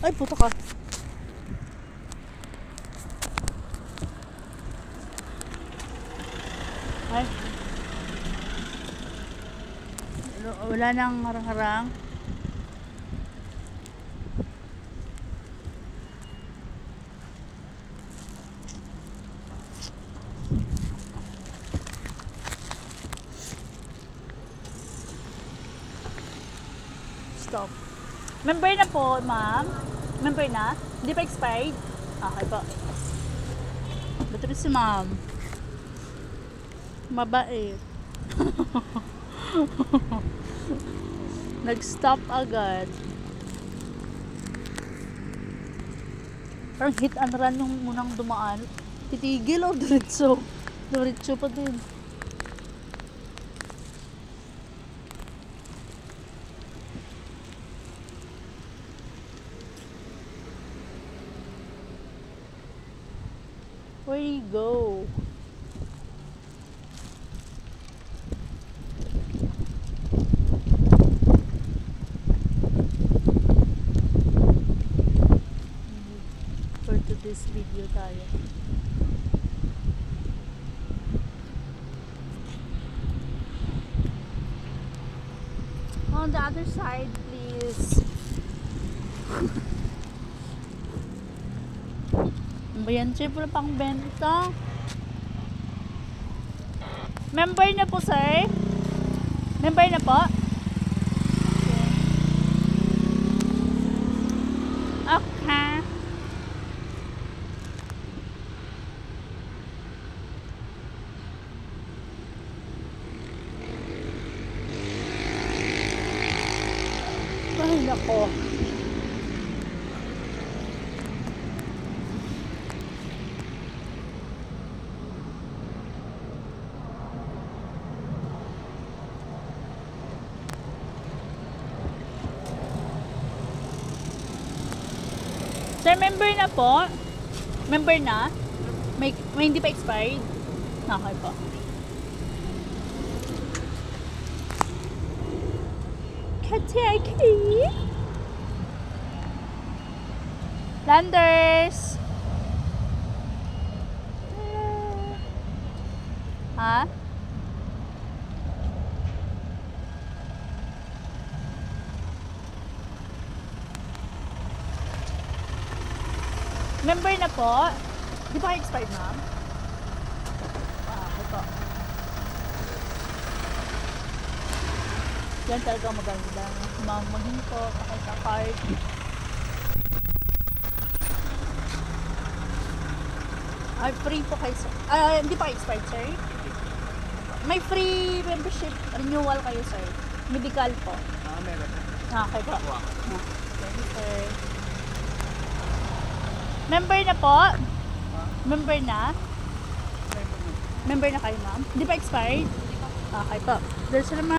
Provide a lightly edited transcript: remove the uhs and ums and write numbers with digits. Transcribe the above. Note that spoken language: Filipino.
Ay, puto ka. Ay. Wala nang harang-harang. Stop. Member na po, ma'am. Member na? Hindi pa expired? Okay po. Ba't rin si ma'am? Mabait. Nag-stop agad. Parang hit and run yung munang dumaan. Titigil o diretso. Diretso pa din. Where do you go? For today's video tayo. On the other side, please. Ayan, chip na pang benta. Member na po, sir. Member na po. Okay. Ay, nako. Sir, member na po? Member na? May hindi pa expired? Okay po. Kateki! Landers! Ha? Member na po? Di ba expired, ma'am? Ito. Yan talaga maganda. Ma'am, maghinto, pakay sa card. Ay, free po kayo, sir. Hindi pa expired, sir? May free membership renewal kayo, sir. Medical po. Meron. Okay po. Thank you, sir. Member na po? Member na? Member na kayo, ma'am? Hindi pa expired? Okay po. There's naman.